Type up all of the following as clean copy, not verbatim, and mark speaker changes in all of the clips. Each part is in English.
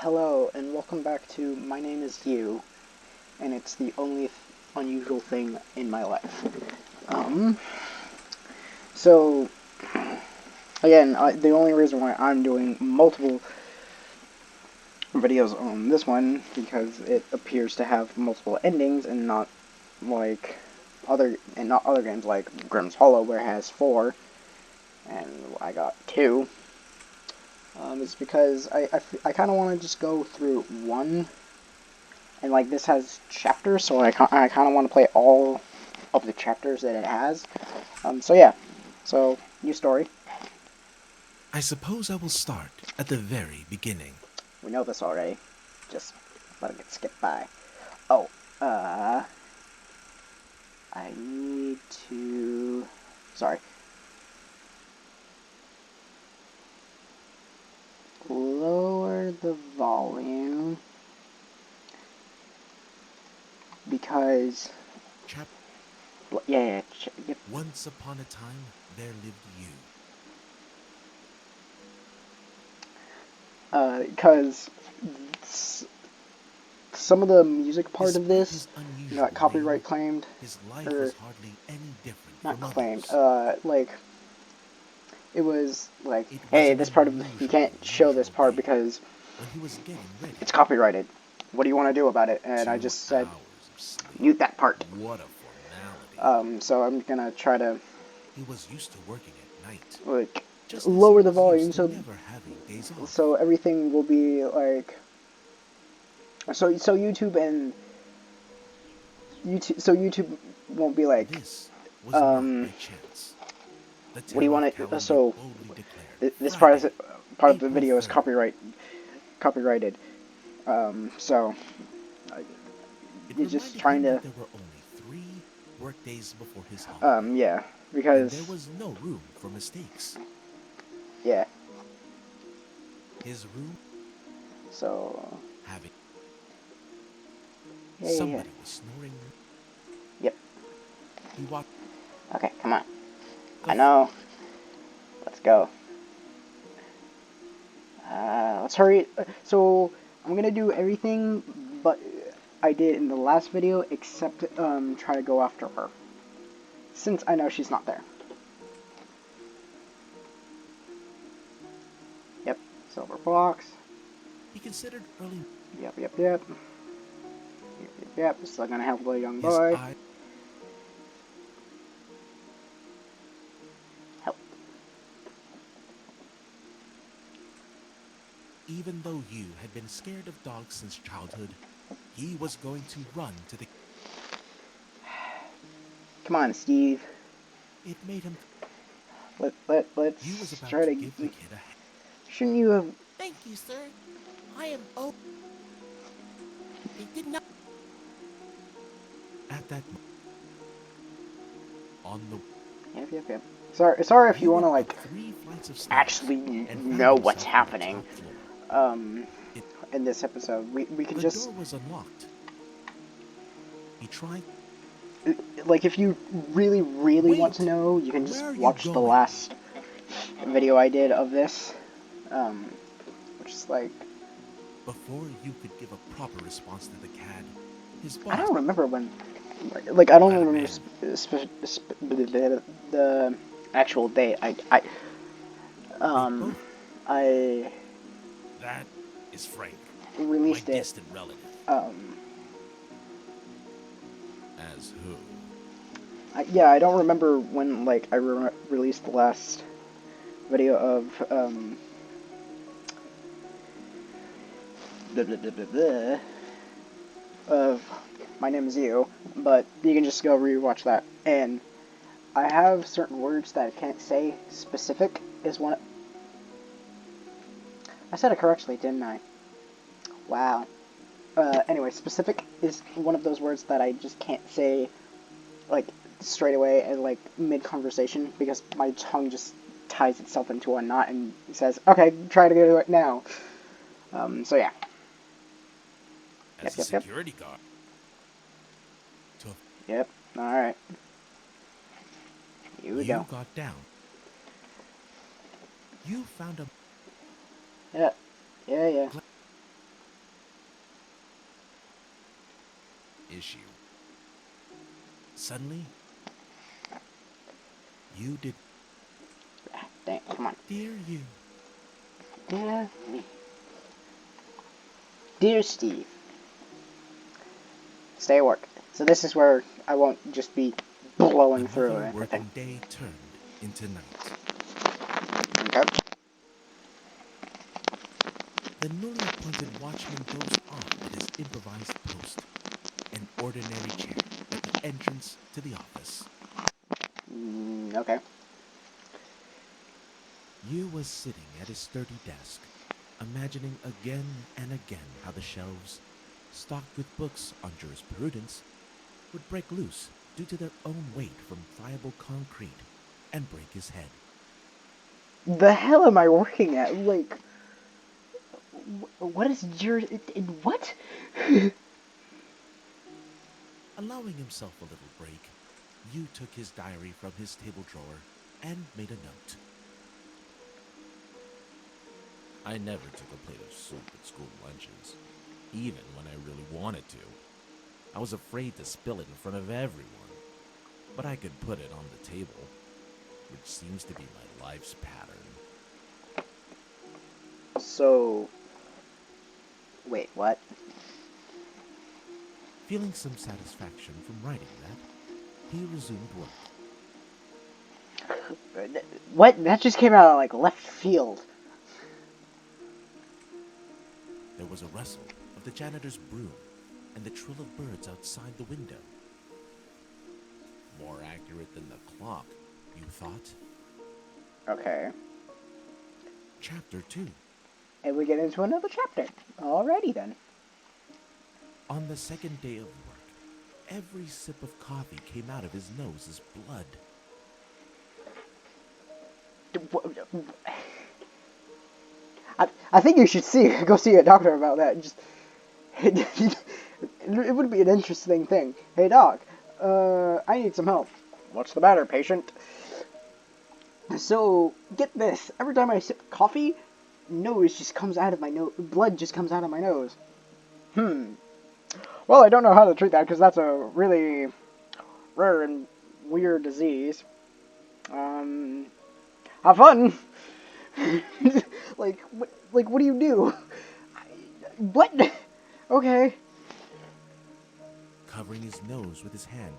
Speaker 1: Hello, and welcome back to My Name is You, and it's the only unusual thing in my life. Um, so, again, the only reason why I'm doing multiple videos on this one, because it appears to have multiple endings and not like other games like Grimm's Hollow, where it has 4, and I got 2. Is because I kind of want to just go through one. And like this has chapters, so I kind of want to play all of the chapters that it has. So yeah, so new story.
Speaker 2: I suppose I will start at the very beginning.
Speaker 1: We know this already. Just let it get skipped by. Oh, I need to. Sorry. Lower the volume because
Speaker 2: Chap
Speaker 1: yep.
Speaker 2: Once upon a time there lived you.
Speaker 1: Because some of the music part of
Speaker 2: Despite
Speaker 1: this
Speaker 2: his
Speaker 1: got
Speaker 2: unusual
Speaker 1: copyright
Speaker 2: name,
Speaker 1: claimed,
Speaker 2: his life
Speaker 1: or
Speaker 2: was hardly any different
Speaker 1: not
Speaker 2: from
Speaker 1: claimed.
Speaker 2: others.
Speaker 1: Like it was like,
Speaker 2: It was
Speaker 1: hey,
Speaker 2: an
Speaker 1: this part of you can't show this
Speaker 2: unusual
Speaker 1: part
Speaker 2: day
Speaker 1: because
Speaker 2: when he was getting ready.
Speaker 1: it's copyrighted. What do you want to do about it? And I
Speaker 2: 2
Speaker 1: just said,
Speaker 2: hours of sleep.
Speaker 1: mute that part.
Speaker 2: What a formality.
Speaker 1: So I'm gonna try to
Speaker 2: He was used to working at night,
Speaker 1: like
Speaker 2: just as he
Speaker 1: lower the
Speaker 2: was
Speaker 1: volume
Speaker 2: used to
Speaker 1: so
Speaker 2: never having days off.
Speaker 1: so everything will be like so YouTube won't be like
Speaker 2: This was not
Speaker 1: um
Speaker 2: by chance. The
Speaker 1: what do you
Speaker 2: town of
Speaker 1: want to
Speaker 2: Cavalier
Speaker 1: so
Speaker 2: boldly declared
Speaker 1: this part is
Speaker 2: Friday,
Speaker 1: part of the
Speaker 2: April
Speaker 1: video is
Speaker 2: 3rd.
Speaker 1: copyrighted. So
Speaker 2: It
Speaker 1: you're just
Speaker 2: reminded
Speaker 1: trying
Speaker 2: him
Speaker 1: to
Speaker 2: that there were only 3 workdays before his holiday,
Speaker 1: yeah,
Speaker 2: and there
Speaker 1: because
Speaker 2: was no room for mistakes.
Speaker 1: yeah.
Speaker 2: His room,
Speaker 1: So
Speaker 2: having
Speaker 1: yeah.
Speaker 2: somebody was snoring.
Speaker 1: Yep.
Speaker 2: He watched
Speaker 1: Okay, come on.
Speaker 2: the
Speaker 1: I know. Let's go. Let's hurry. So I'm gonna do everything, but I did in the last video, except try to go after her, since I know she's not there. Yep. Silver box.
Speaker 2: he considered early
Speaker 1: Yep. Yep. Yep. Yep. Yep. Yep. Still gonna help the young
Speaker 2: his
Speaker 1: boy.
Speaker 2: eye,
Speaker 1: Help.
Speaker 2: even though you had been scared of dogs since childhood, he was going to run to the
Speaker 1: Come on, Steve.
Speaker 2: it made him
Speaker 1: Let's
Speaker 2: you was about
Speaker 1: try
Speaker 2: to
Speaker 1: to.
Speaker 2: give the kid a hand.
Speaker 1: Shouldn't you have?
Speaker 2: Thank you, sir. I am oh they did not at that on the
Speaker 1: Yep. Yep. Yep. Sorry if
Speaker 2: he
Speaker 1: you want to
Speaker 2: went up
Speaker 1: like
Speaker 2: 3 flights of stairs
Speaker 1: actually
Speaker 2: and found
Speaker 1: know what's
Speaker 2: himself on the
Speaker 1: happening.
Speaker 2: top floor.
Speaker 1: Um,
Speaker 2: It,
Speaker 1: in this episode, we can
Speaker 2: the
Speaker 1: just
Speaker 2: door was unlocked. He tried.
Speaker 1: like if you really want to
Speaker 2: Wait!
Speaker 1: know, you can just
Speaker 2: Where are you
Speaker 1: watch the
Speaker 2: going?
Speaker 1: last video I did of this, which is like
Speaker 2: Before you could give a proper response to the CAD, his
Speaker 1: I
Speaker 2: boss,
Speaker 1: don't remember when, like I don't
Speaker 2: let him
Speaker 1: remember
Speaker 2: in.
Speaker 1: the actual date.
Speaker 2: They
Speaker 1: Um
Speaker 2: both.
Speaker 1: I
Speaker 2: That is Frank, my
Speaker 1: released it.
Speaker 2: distant relative.
Speaker 1: Um,
Speaker 2: As who?
Speaker 1: yeah, I don't remember when like I released the last video of blah, blah, blah, blah, blah, of My Name Is You, but you can just go rewatch that. And I have certain words that I can't say. Specific is one. I said it correctly, didn't I? Wow. Anyway, specific is one of those words that I just can't say like straight away and like mid conversation because my tongue just ties itself into a knot and says, "Okay, try to do it now." So yeah. Yep.
Speaker 2: As a
Speaker 1: Yep. Yep.
Speaker 2: security guard. So
Speaker 1: Yep. All right. Here we
Speaker 2: you
Speaker 1: go.
Speaker 2: got down. You found a
Speaker 1: Yeah. Yeah. Yeah.
Speaker 2: issue. Suddenly, you did.
Speaker 1: Dang, come on.
Speaker 2: Dear you,
Speaker 1: Dear me. Dear Steve, stay at work. So this is where I won't just be blowing through
Speaker 2: another
Speaker 1: everything.
Speaker 2: working day turned into night.
Speaker 1: Okay.
Speaker 2: The newly appointed watchman dozed off at his improvised post, an ordinary chair at the entrance to the office.
Speaker 1: Okay.
Speaker 2: Yu was sitting at his sturdy desk, imagining again and again how the shelves, stocked with books on jurisprudence, would break loose due to their own weight from friable concrete and break his head.
Speaker 1: The hell am I working at? Like, what is what?
Speaker 2: Allowing himself a little break, Yu took his diary from his table drawer and made a note. I never took a plate of soup at school lunches, even when I really wanted to. I was afraid to spill it in front of everyone, but I could put it on the table, which seems to be my life's pattern.
Speaker 1: So, wait, what?
Speaker 2: Feeling some satisfaction from writing that, he resumed work.
Speaker 1: What? That just came out of like left field.
Speaker 2: There was a rustle of the janitor's broom and the trill of birds outside the window. More accurate than the clock, you thought?
Speaker 1: Okay.
Speaker 2: Chapter 2.
Speaker 1: And we get into another chapter. Alrighty then.
Speaker 2: On the second day of work, every sip of coffee came out of his nose as blood.
Speaker 1: I think you should go see a doctor about that. Just it would be an interesting thing. Hey doc, I need some help. What's the matter, patient? So get this. Every time I sip coffee, nose just comes out of my nose. Blood just comes out of my nose. Well, I don't know how to treat that because that's a really rare and weird disease. Have fun. What do you do? What? Okay.
Speaker 2: Covering his nose with his hand,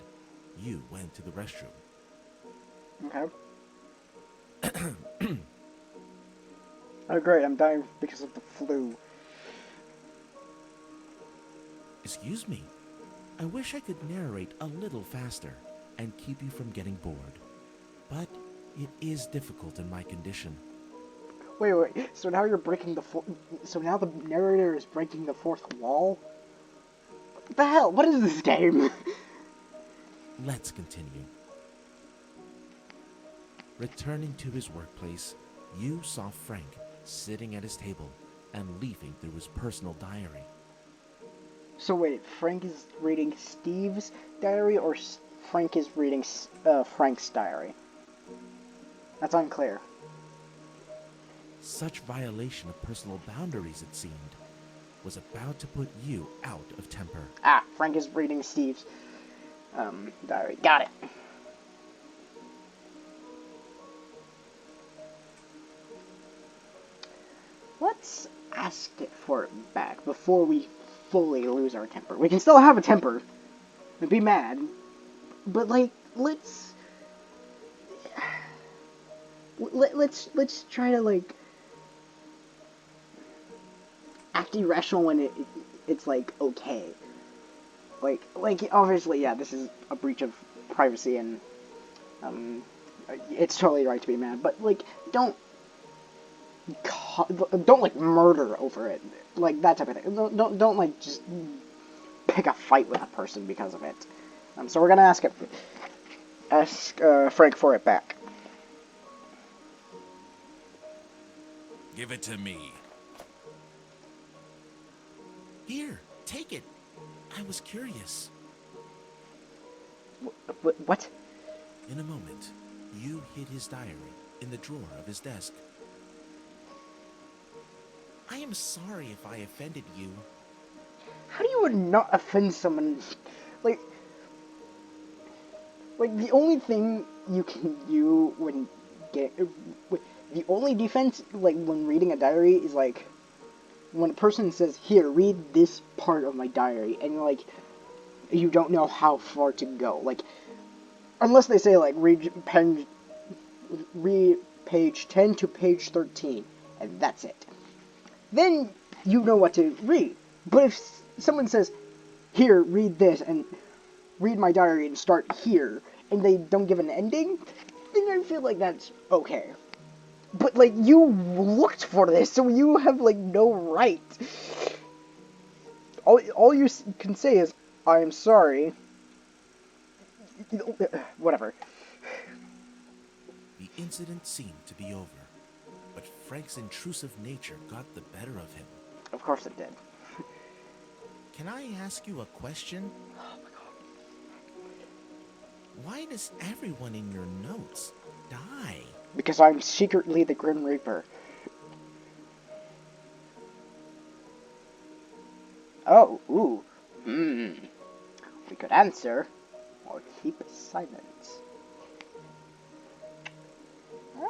Speaker 2: Yu went to the restroom.
Speaker 1: Okay. Oh, great, I'm dying because of the flu.
Speaker 2: Excuse me, I wish I could narrate a little faster and keep you from getting bored. But it is difficult in my condition.
Speaker 1: Wait. So now you're breaking so now the narrator is breaking the fourth wall? What the hell? What is this game?
Speaker 2: Let's continue. Returning to his workplace, Yu saw Frank sitting at his table and leafing through his personal diary.
Speaker 1: So wait, Frank is reading Steve's diary, or Frank is reading Frank's diary? That's unclear.
Speaker 2: Such violation of personal boundaries, it seemed, was about to put Yu out of temper.
Speaker 1: Ah, Frank is reading Steve's diary. Got it. Let's ask it for it back before we fully lose our temper. We can still have a temper and be mad, but like let's try to like act irrational when it's like okay. Like obviously, yeah, this is a breach of privacy, and it's totally right to be mad, but like don't like murder over it, like that type of thing. Don't like just pick a fight with a person because of it. So we're gonna ask Frank for it back.
Speaker 2: Give it to me. Here, take it. I was curious.
Speaker 1: What?
Speaker 2: In a moment, Yu hid his diary in the drawer of his desk. I am sorry if I offended you.
Speaker 1: How do you not offend someone Like, the only thing you can do when get the only defense, like when reading a diary, is like when a person says, "Here, read this part of my diary," and you're like, you don't know how far to go. Like, unless they say like read page 10 to page 13, and that's it. Then you know what to read. But if someone says, "Here, read this," and read my diary and start here, and they don't give an ending, then I feel like that's okay. But, like, you looked for this, so you have, like, no right. All you can say is, "I am sorry." Whatever.
Speaker 2: The incident seemed to be over, but Frank's intrusive nature got the better of him.
Speaker 1: Of course it did.
Speaker 2: Can I ask you a question? Why does everyone in your notes die?
Speaker 1: Because I'm secretly the Grim Reaper. Oh, ooh. We could answer, or keep silent. Um,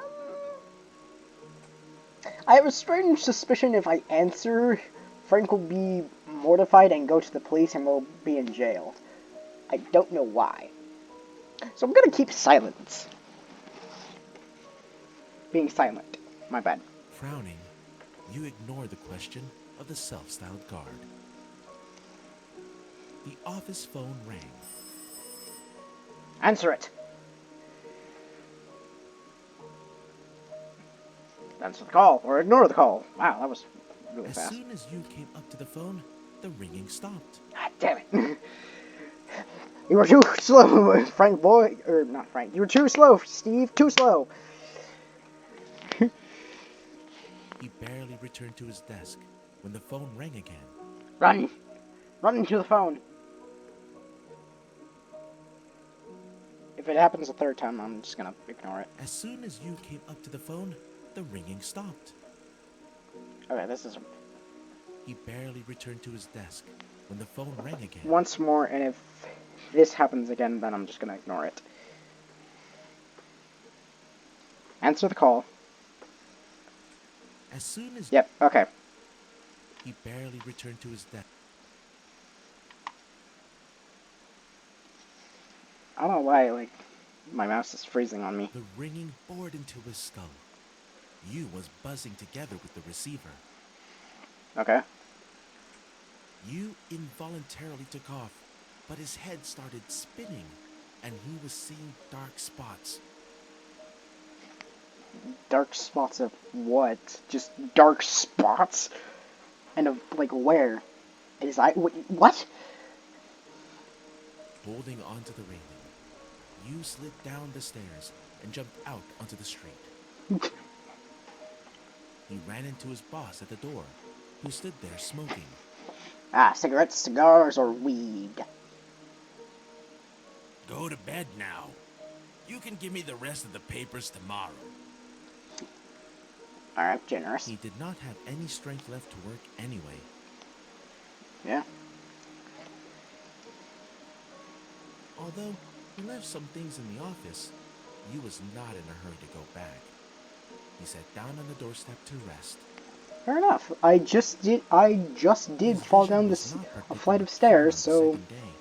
Speaker 1: I have a strange suspicion if I answer, Frank will be mortified and go to the police and will be in jail. I don't know why. So I'm gonna keep silence. Being silent. My bad.
Speaker 2: Frowning, you ignore the question of the self-styled guard. The office phone rang.
Speaker 1: Answer it. Answer the call, or ignore the call. Wow, that was really
Speaker 2: As
Speaker 1: fast.
Speaker 2: soon as you came up to the phone, the ringing stopped.
Speaker 1: God damn it. You were too slow, Frank boy. Or, not Frank. You were too slow, Steve. Too slow.
Speaker 2: He barely returned to his desk when the phone rang again.
Speaker 1: Run. Run to the phone. If it happens a third time, I'm just gonna ignore it.
Speaker 2: As soon as you came up to the phone, the ringing stopped.
Speaker 1: Okay, this is
Speaker 2: He barely returned to his desk when the phone rang again.
Speaker 1: once more, and if this happens again, then I'm just gonna ignore it. Answer the call.
Speaker 2: As soon as
Speaker 1: Yep, okay.
Speaker 2: he barely returned to his desk.
Speaker 1: I don't know why, like, my mouse is freezing on me.
Speaker 2: The ringing bored into his skull. You was buzzing together with the receiver.
Speaker 1: Okay.
Speaker 2: You involuntarily took off, but his head started spinning, and he was seeing dark spots.
Speaker 1: Dark spots of what? Just dark spots? And of, like, where? Is I... What?
Speaker 2: Holding onto the railing, you slid down the stairs and jumped out onto the street. He ran into his boss at the door, who stood there smoking.
Speaker 1: Ah, cigarettes, cigars, or weed.
Speaker 2: Go to bed now. You can give me the rest of the papers tomorrow.
Speaker 1: Alright, generous.
Speaker 2: He did not have any strength left to work anyway.
Speaker 1: Yeah.
Speaker 2: Although he left some things in the office, he was not in a hurry to go back. He sat down on the doorstep to rest.
Speaker 1: Fair enough. I just did
Speaker 2: His
Speaker 1: fall
Speaker 2: vision
Speaker 1: down
Speaker 2: was not
Speaker 1: a flight
Speaker 2: particularly
Speaker 1: of stairs,
Speaker 2: clear on the
Speaker 1: so
Speaker 2: second day,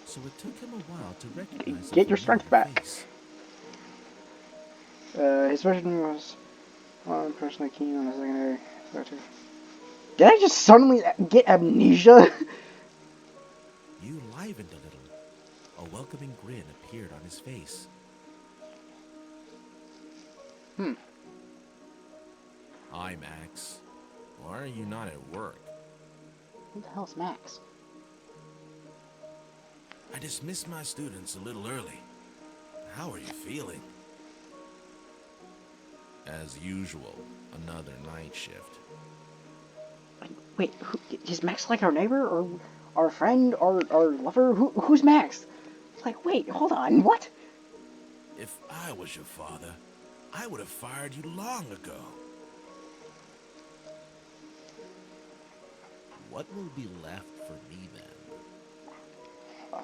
Speaker 2: so it took him a while to recognize
Speaker 1: get
Speaker 2: a
Speaker 1: your strength
Speaker 2: familiar
Speaker 1: back.
Speaker 2: face.
Speaker 1: His vision was personally keen on the secondary sector. Did I just suddenly get amnesia?
Speaker 2: You livened a little. A welcoming grin appeared on his face. Hi, Max. Why are you not at work?
Speaker 1: Who the hell's Max?
Speaker 2: I dismissed my students a little early. How are you feeling? As usual, another night shift.
Speaker 1: Wait, is Max like our neighbor, or our friend, or our lover? Who's Max? Like, wait, hold on, what?
Speaker 2: If I was your father, I would have fired you long ago. What will be left for me then?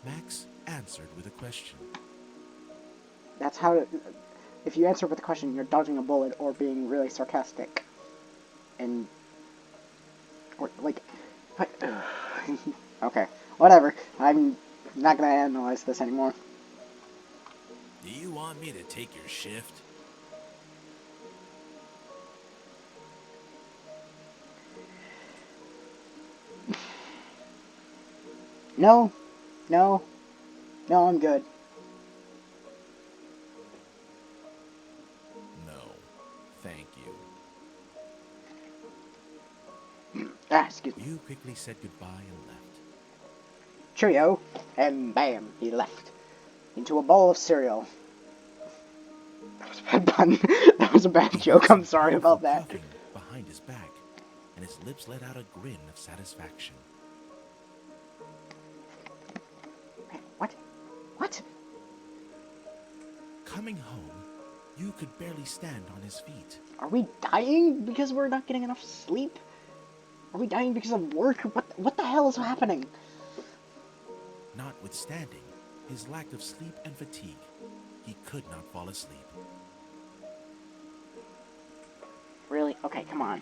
Speaker 2: Max answered with a question.
Speaker 1: That's how. If you answer with a question, you're dodging a bullet or being really sarcastic. And. Or, like. Okay. Whatever. I'm not gonna analyze this anymore.
Speaker 2: Do you want me to take your shift?
Speaker 1: No. No. No, I'm good.
Speaker 2: No, thank you.
Speaker 1: Ah, excuse me.
Speaker 2: You quickly said goodbye and left.
Speaker 1: Cheerio. And bam, he left. Into a bowl of cereal. That was a bad pun. That was a bad
Speaker 2: He
Speaker 1: joke.
Speaker 2: heard
Speaker 1: I'm
Speaker 2: some
Speaker 1: sorry
Speaker 2: powerful
Speaker 1: about that.
Speaker 2: coughing behind his back, and his lips let out a grin of satisfaction.
Speaker 1: What? What?
Speaker 2: Coming home, you could barely stand on his feet.
Speaker 1: Are we dying because we're not getting enough sleep? Are we dying because of work? What the hell is happening?
Speaker 2: Notwithstanding his lack of sleep and fatigue, he could not fall asleep.
Speaker 1: Really? Okay, come on.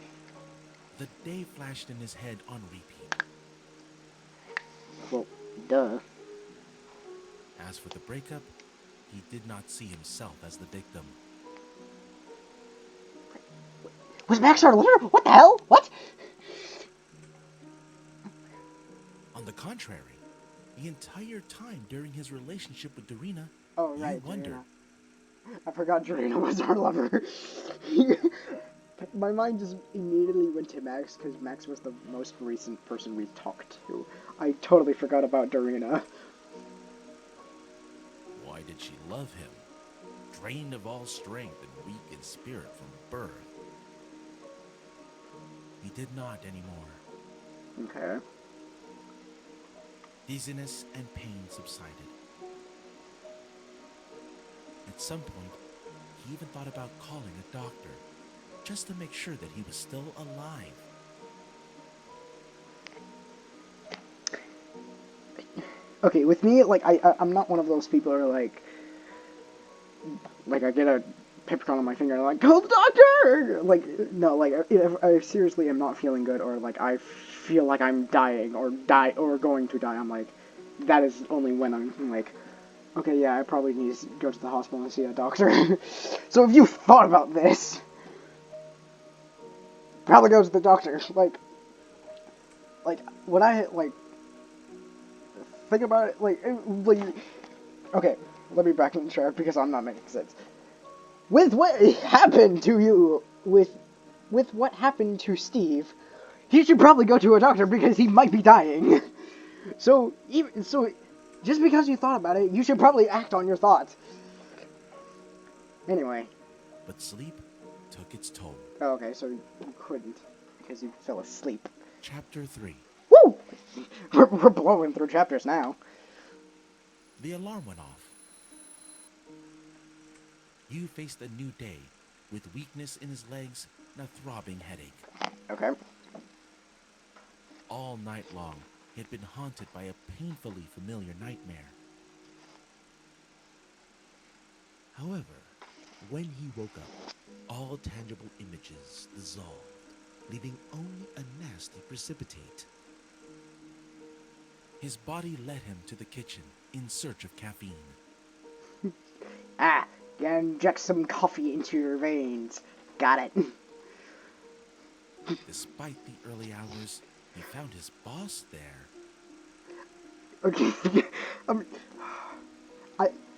Speaker 2: The day flashed in his head on repeat.
Speaker 1: Well, duh.
Speaker 2: As for the breakup, he did not see himself as the victim.
Speaker 1: Was Max our lover? What the hell? What?
Speaker 2: On the contrary, the entire time during his relationship with Dorina,
Speaker 1: Oh, right,
Speaker 2: you wondered,
Speaker 1: Dorina. I forgot Dorina was our lover. My mind just immediately went to Max because Max was the most recent person we talked to. I totally forgot about Dorina.
Speaker 2: why did she love him? Drained of all strength and weak in spirit from birth. He did not anymore.
Speaker 1: Okay.
Speaker 2: Dizziness and pain subsided. At some point, he even thought about calling a doctor, just to make sure that he was still alive.
Speaker 1: Okay, with me, like, I'm not one of those people who are like, I get a peppercorn on my finger and I'm like, call the doctor! Like, no, like, if I seriously am not feeling good or, like, I feel like I'm dying or going to die, I'm like, that is only when I'm like, okay, yeah, I probably need to go to the hospital and see a doctor. So if you thought about this, probably go to the doctor. Like, when I, like, think about it, like, okay, let me back in the track because I'm not making sense. With what happened to you, with what happened to Steve, he should probably go to a doctor because he might be dying. So, just because you thought about it, you should probably act on your thoughts. Anyway.
Speaker 2: But sleep took its toll.
Speaker 1: Oh, okay, so you couldn't because you fell asleep.
Speaker 2: Chapter 3.
Speaker 1: Woo! We're blowing through chapters now.
Speaker 2: The alarm went off. You faced a new day with weakness in his legs and a throbbing headache.
Speaker 1: Okay.
Speaker 2: All night long, he had been haunted by a painfully familiar nightmare. However, when he woke up, all tangible images dissolved, leaving only a nasty precipitate. His body led him to the kitchen in search of caffeine.
Speaker 1: Ah, inject some coffee into your veins. Got it.
Speaker 2: Despite the early hours, he found his boss there.
Speaker 1: Okay. um,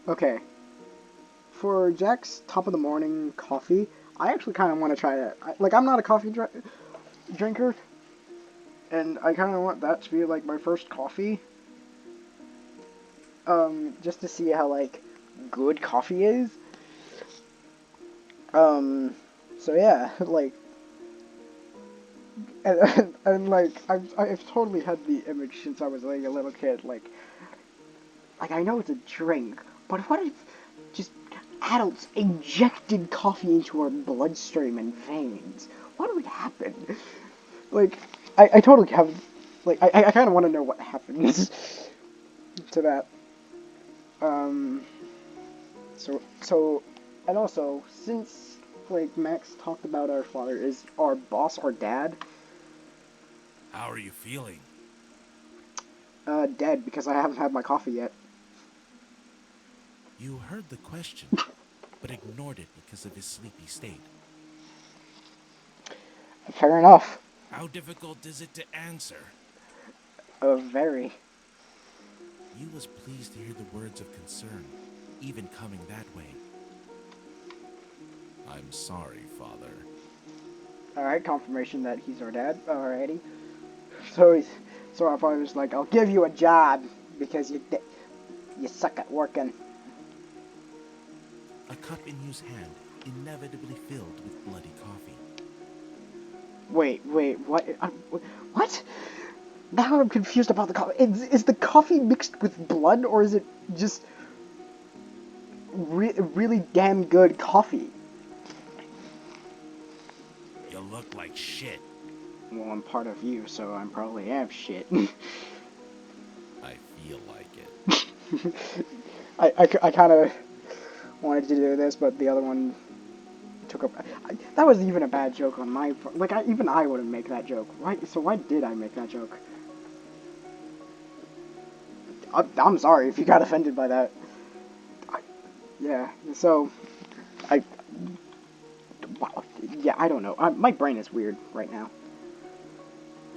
Speaker 1: okay. For Jack's top of the morning coffee, I actually kind of want to try it. Like, I'm not a coffee drinker, and I kind of want that to be like my first coffee. Just to see how like good coffee is. So yeah, like, and like I've totally had the image since I was like a little kid. Like I know it's a drink, but what if just adults injected coffee into our bloodstream and veins? What would happen? Like, I totally have Like, I kind of want to know what happens to that. Um, so, and also, since, like, Max talked about our father, is our boss our dad?
Speaker 2: How are you feeling?
Speaker 1: Dead, because I haven't had my coffee yet.
Speaker 2: You heard the question, but ignored it because of his sleepy state.
Speaker 1: Fair enough.
Speaker 2: How difficult is it to answer?
Speaker 1: Very.
Speaker 2: You was pleased to hear the words of concern, even coming that way. I'm sorry, Father.
Speaker 1: Alright, confirmation that he's our dad. Alrighty. So he's, so our father's like, I'll give you a job because you suck at working.
Speaker 2: A cup in Yu's hand inevitably filled with bloody coffee.
Speaker 1: Wait, what? What? Now I'm confused about the coffee. Is the coffee mixed with blood, or is it just really damn good coffee?
Speaker 2: You look like shit.
Speaker 1: Well, I'm part of you, so I'm probably am shit.
Speaker 2: I feel like it.
Speaker 1: I kind of wanted to do this, but the other one took up. That was even a bad joke on my part. Like, even I wouldn't make that joke. Why? So why did I make that joke? I'm sorry if you got offended by that. Yeah. So, I. Wow, yeah, I don't know. My brain is weird right now.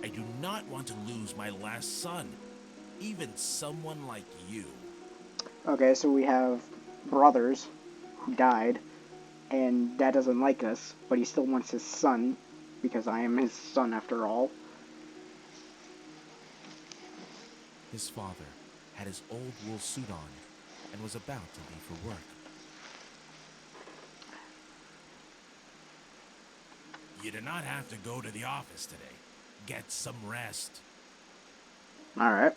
Speaker 2: I do not want to lose my last son, even someone like you.
Speaker 1: Okay, so we have brothers who died, and dad doesn't like us, but he still wants his son, because I am his son after all.
Speaker 2: His father had his old wool suit on and was about to leave for work. You do not have to go to the office today. Get some rest.
Speaker 1: Alright.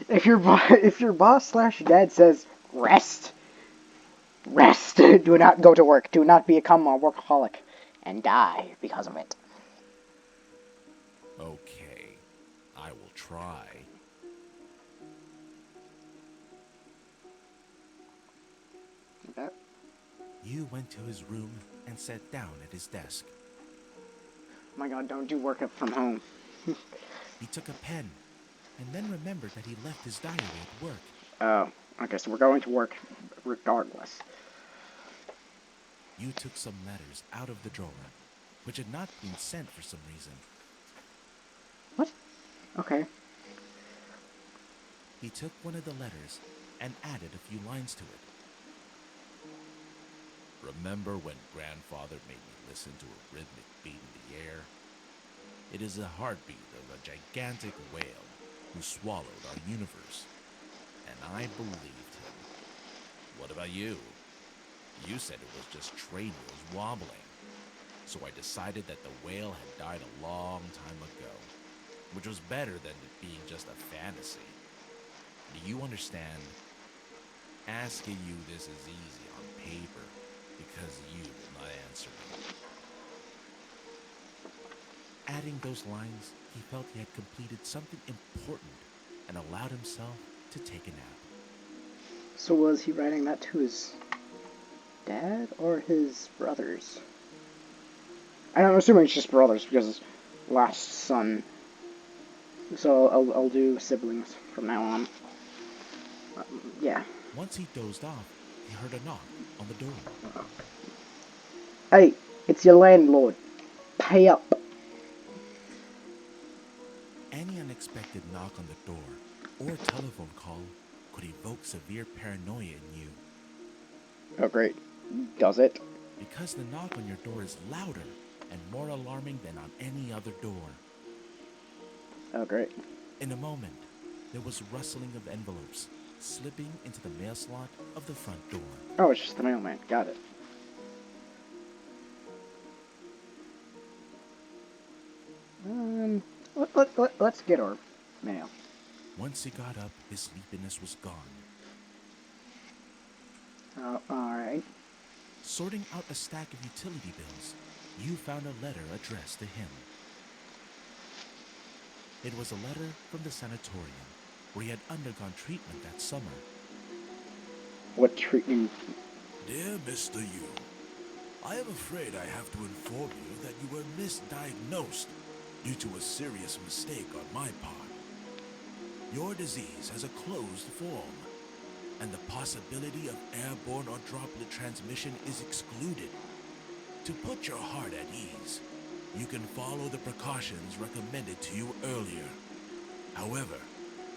Speaker 1: If your boss slash dad says rest, rest. Do not go to work. Do not become a workaholic and die because of it.
Speaker 2: Okay, I will try.
Speaker 1: Okay.
Speaker 2: Yu went to his room and sat down at his desk.
Speaker 1: Oh my god, don't do work from home.
Speaker 2: He took a pen and then remembered that he left his diary at work.
Speaker 1: Oh, okay, so we're going to work regardless.
Speaker 2: Yu took some letters out of the drawer, which had not been sent for some reason.
Speaker 1: What? Okay.
Speaker 2: He took one of the letters and added a few lines to it. Remember when grandfather made me listen to a rhythmic beat in the air? It is the heartbeat of a gigantic whale who swallowed our universe. And I believed him. What about you? You said it was just train wheels wobbling. So I decided that the whale had died a long time ago, which was better than it being just a fantasy. Do you understand? Asking you this is easy on paper because you will not answer me. Adding those lines, he felt he had completed something important and allowed himself to take a nap.
Speaker 1: So was he writing that to his dad or his brothers? I'm assuming it's just brothers because last son. So I'll do siblings from now on. Yeah.
Speaker 2: Once he dozed off, he heard a knock on the door.
Speaker 1: Hey, it's your landlord. Pay up.
Speaker 2: Any unexpected knock on the door or telephone call could evoke severe paranoia in you.
Speaker 1: Oh great. Does it?
Speaker 2: Because the knock on your door is louder and more alarming than on any other door.
Speaker 1: Oh great.
Speaker 2: In a moment, there was rustling of envelopes slipping into the mail slot of the front door.
Speaker 1: Oh, it's just the mailman. Got it. Let's get our mail.
Speaker 2: Once he got up, his sleepiness was gone.
Speaker 1: Alright.
Speaker 2: Sorting out a stack of utility bills, you found a letter addressed to him. It was a letter from the sanatorium where he had undergone treatment that summer.
Speaker 1: What treatment?
Speaker 3: Dear Mr. Yu, I am afraid I have to inform you that you were misdiagnosed due to a serious mistake on my part. Your disease has a closed form, and the possibility of airborne or droplet transmission is excluded. To put your heart at ease, you can follow the precautions recommended to you earlier. However,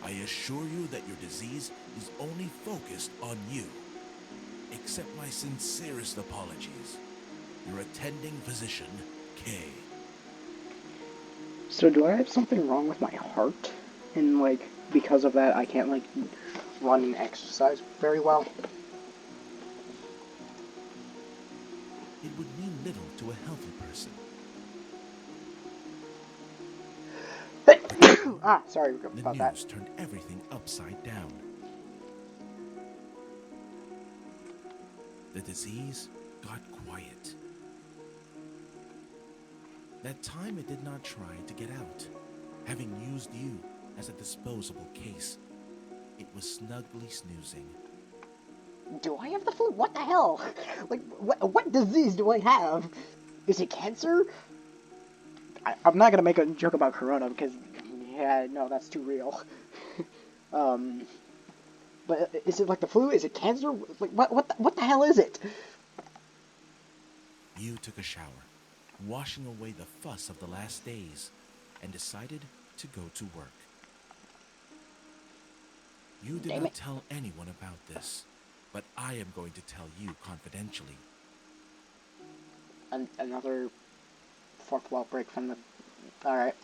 Speaker 3: I assure you that your disease is only focused on you. Accept my sincerest apologies. Your attending physician, K.
Speaker 1: So do I have something wrong with my heart? And, like, because of that, I can't, like, run and exercise very well?
Speaker 2: It would mean little to a healthy person.
Speaker 1: Ah, sorry
Speaker 2: The
Speaker 1: about that.
Speaker 2: news turned everything upside down. The disease got quiet. That time it did not try to get out, having used you as a disposable case. It was snugly snoozing.
Speaker 1: Do I have the flu? What the hell? Like, what disease do I have? Is it cancer? I'm not gonna make a joke about corona because, yeah, no, that's too real. um, but is it like the flu? Is it cancer? Like, what the hell is it?
Speaker 2: You took a shower, washing away the fuss of the last days, and decided to go to work. You did
Speaker 1: Damn
Speaker 2: not
Speaker 1: it.
Speaker 2: tell anyone about this, but I am going to tell you confidentially.
Speaker 1: Another fourth wall break from the. Alright.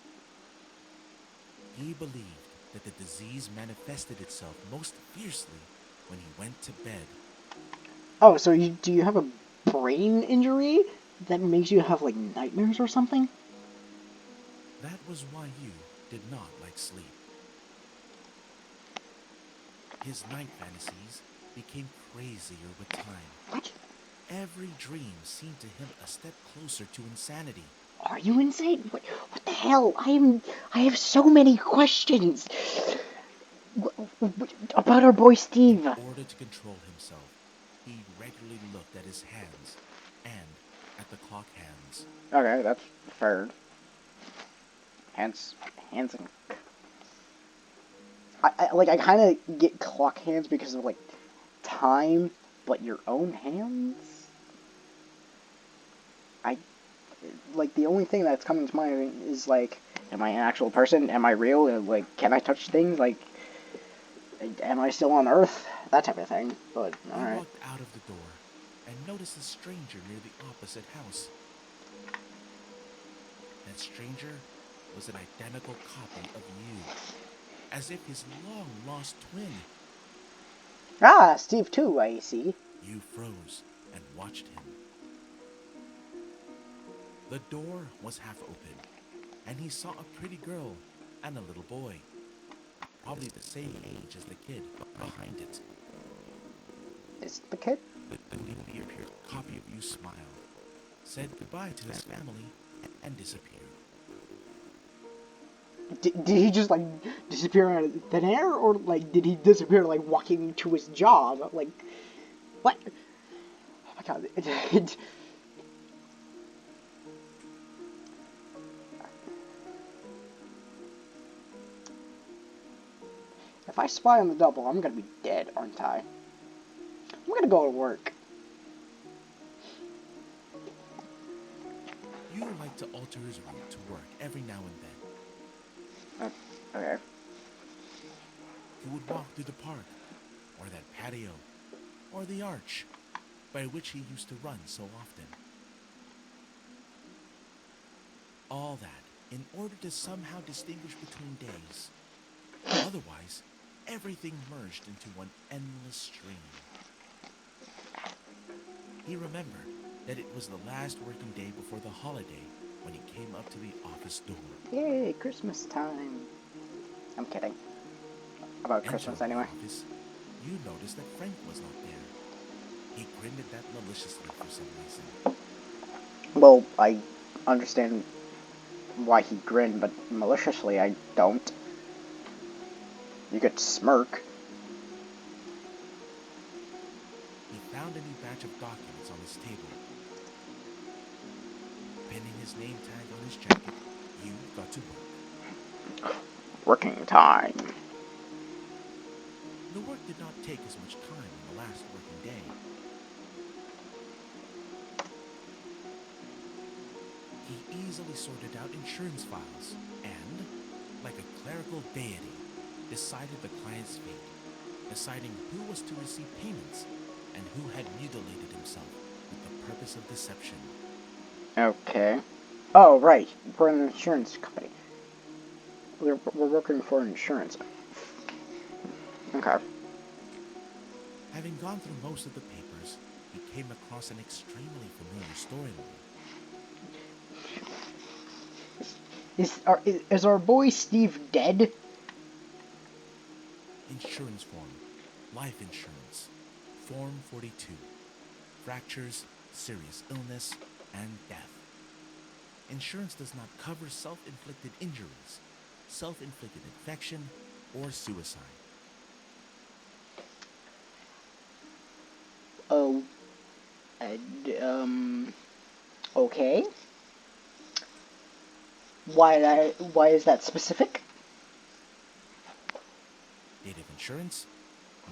Speaker 2: He believed that the disease manifested itself most fiercely when he went to bed.
Speaker 1: Oh, so do you have a brain injury that makes you have, like, nightmares or something?
Speaker 2: That was why you did not like sleep. His night fantasies became crazier with time.
Speaker 1: What?
Speaker 2: Every dream seemed to him a step closer to insanity.
Speaker 1: Are you insane? What the hell? I have so many questions about our boy Steve.
Speaker 2: In order to control himself, he regularly looked at his hands and at the clock hands.
Speaker 1: Okay, that's fair. Hands and I kind of get clock hands because of like time, but your own hands. I like the only thing that's coming to mind is like, am I an actual person? Am I real? Like, can I touch things? Like, am I still on Earth? That type of thing. But all
Speaker 2: He
Speaker 1: right.
Speaker 2: walked out of the door and noticed a stranger near the opposite house. That stranger was an identical copy of you, as if his long-lost twin.
Speaker 1: Ah, Steve too. I see.
Speaker 2: You froze and watched him. The door was half open, and he saw a pretty girl and a little boy, probably the same age as the kid behind it.
Speaker 1: Is it the kid?
Speaker 2: The newly appeared copy of you smiled, said goodbye to his family, and disappeared.
Speaker 1: Did he just like disappear out of thin air, or like did he disappear like walking to his job? Like, what? Oh my god! If I spy on the double, I'm gonna be dead, aren't I? I'm gonna go to work.
Speaker 2: You like to alter his route to work every now and then.
Speaker 1: Okay.
Speaker 2: He would walk through the park, or that patio, or the arch, by which he used to run so often. All that in order to somehow distinguish between days. Otherwise, everything merged into one endless stream. He remembered that it was the last working day before the holiday when he came up to the office door.
Speaker 1: Yay, Christmas time. I'm kidding. About Christmas
Speaker 2: Entering
Speaker 1: anyway.
Speaker 2: the office, you noticed that Frank was not there. He grinned at that maliciously for some reason.
Speaker 1: Well, I understand why he grinned, but maliciously I don't. You could smirk.
Speaker 2: He found a new batch of documents on his table. Pinning his name tag on his jacket, you got to work.
Speaker 1: Working time.
Speaker 2: The work did not take as much time on the last working day. He easily sorted out insurance files and, like a clerical deity, decided the client's fate, deciding who was to receive payments and who had mutilated himself with the purpose of deception.
Speaker 1: Okay. Oh, right. We're an insurance company. We're working for insurance. Okay.
Speaker 2: Having gone through most of the papers, he came across an extremely familiar storyline.
Speaker 1: Is our boy Steve dead?
Speaker 2: Insurance form, life insurance, Form 42, fractures, serious illness, and death. Insurance does not cover self-inflicted injuries, self-inflicted infection, or suicide.
Speaker 1: Oh, and, okay. Why is that specific?
Speaker 2: Date of insurance,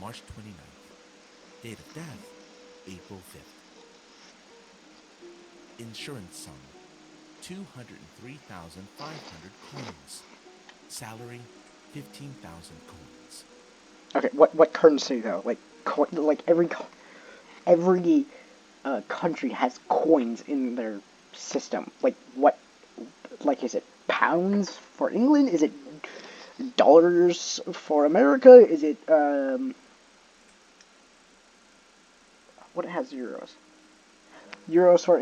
Speaker 2: March 29th. Date of death, April 5th. Insurance sum, 203,500 coins. Salary, 15,000 coins.
Speaker 1: Okay, what currency though? Like every country has coins in their system. Like what? Like is it pounds for England? Is it dollars for America? Is it what has euros? Euros for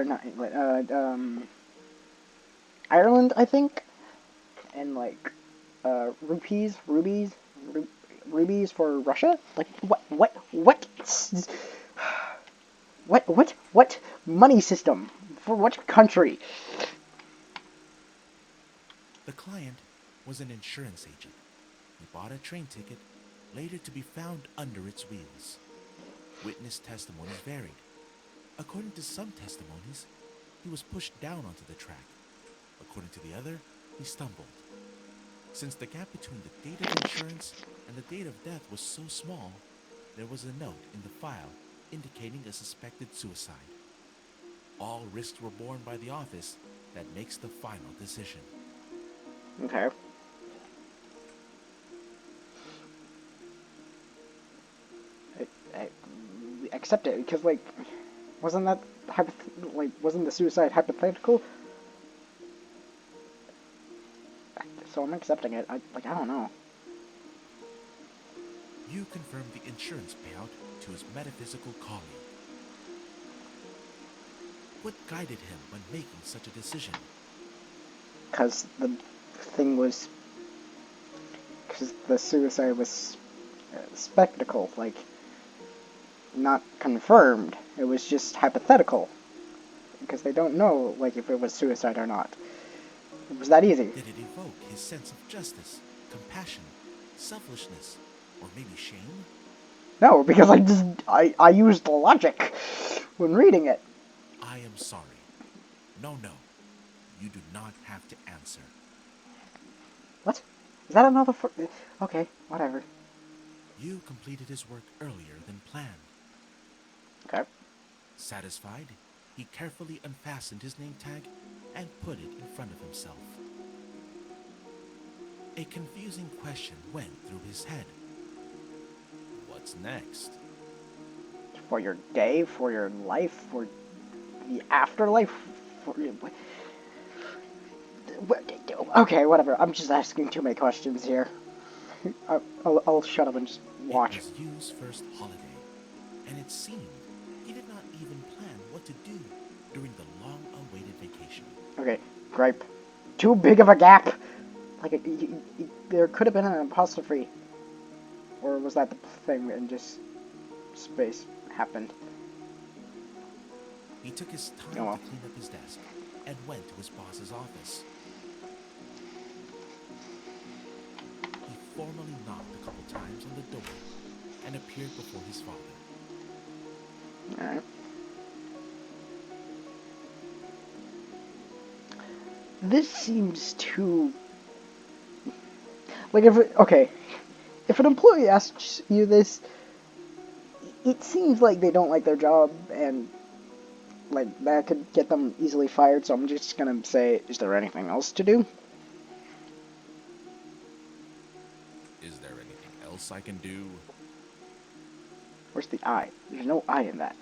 Speaker 1: not England. Ireland, I think, and like rupees, rubies for Russia. Like what money system for what country?
Speaker 2: The client was an insurance agent. He bought a train ticket, later to be found under its wheels. Witness testimonies varied. According to some testimonies, he was pushed down onto the track. According to the other, he stumbled. Since the gap between the date of insurance and the date of death was so small, there was a note in the file indicating a suspected suicide. All risks were borne by the office that makes the final decision.
Speaker 1: Okay. I accept it because like wasn't that wasn't the suicide hypothetical? So I'm accepting it. I don't know.
Speaker 2: You confirmed the insurance payout to his metaphysical colleague. What guided him when making such a decision?
Speaker 1: Because the thing was because the suicide was spectacle, like not confirmed. It was just hypothetical because they don't know like if it was suicide or not. It was that easy.
Speaker 2: Did it evoke his sense of justice, compassion, selflessness, or maybe shame?
Speaker 1: No, because I used logic when reading it.
Speaker 2: I am sorry. No, you do not have to answer.
Speaker 1: What? Is that another? Okay, whatever.
Speaker 2: You completed his work earlier than planned.
Speaker 1: Okay.
Speaker 2: Satisfied, he carefully unfastened his name tag and put it in front of himself. A confusing question went through his head. What's next?
Speaker 1: For your day, for your life, for the afterlife. For your... Okay, whatever. I'm just asking too many questions here. I'll shut up and just watch.
Speaker 2: It was Yu's first holiday, and it seemed he did not even plan what to do during the long-awaited vacation.
Speaker 1: Okay, gripe. Too big of a gap. Like there could have been an apostrophe, or was that the thing and just space happened?
Speaker 2: He took his
Speaker 1: Oh
Speaker 2: time
Speaker 1: well.
Speaker 2: to clean up his desk and went to his boss's office. He formally knocked a couple times on the door and appeared before his father.
Speaker 1: Alright. This seems too... Like, if an employee asks you this, it seems like they don't like their job, and, like, that could get them easily fired, so I'm just gonna say, is there anything else to do?
Speaker 2: Is there anything else I can do?
Speaker 1: Where's the I? There's no I in that.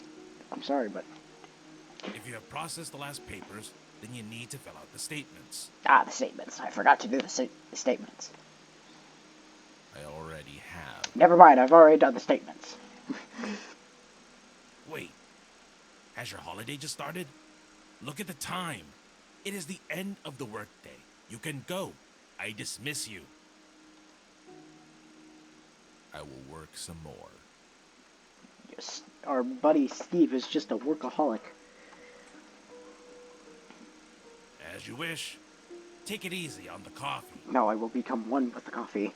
Speaker 1: I'm sorry, but...
Speaker 3: If you have processed the last papers, then you need to fill out the statements.
Speaker 1: Ah, the statements. I forgot to do the statements.
Speaker 2: I already have.
Speaker 1: Never mind, I've already done the statements.
Speaker 3: Wait, has your holiday just started? Look at the time. It is the end of the workday. You can go. I dismiss you.
Speaker 2: I will work some more.
Speaker 1: Yes, our buddy Steve is just a workaholic.
Speaker 3: As you wish. Take it easy on the coffee.
Speaker 1: Now I will become one with the coffee.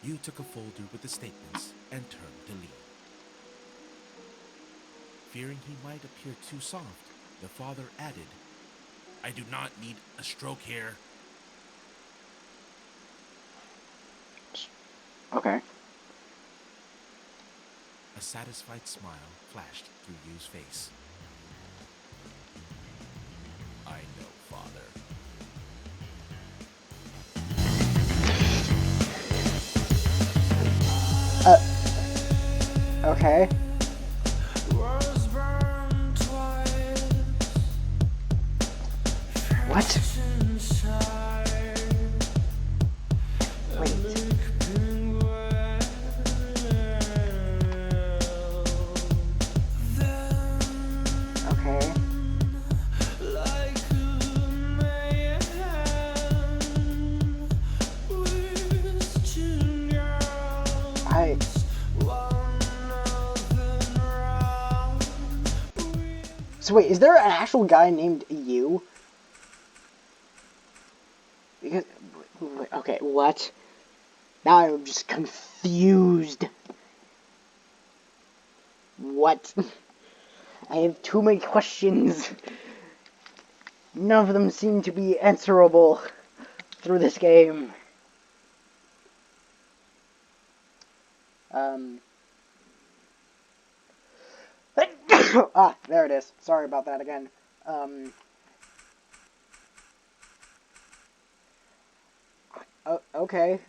Speaker 2: Yu took a folder with the statements and turned to leave. Fearing he might appear too soft, the father added,
Speaker 3: I do not need a stroke here.
Speaker 1: Okay.
Speaker 2: A satisfied smile flashed through Yu's face. I know, father.
Speaker 1: Okay. What? Wait. Okay. So wait, is there an actual guy named Yu? Because, okay, what? Now I'm just confused. What? I have too many questions. None of them seem to be answerable through this game. Ah, there it is. Sorry about that again. Okay.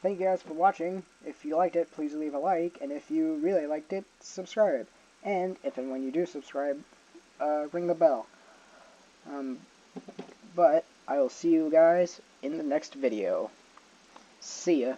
Speaker 1: Thank you guys for watching. If you liked it, please leave a like, and if you really liked it, subscribe. And if and when you do subscribe, ring the bell. But I will see you guys in the next video. See ya.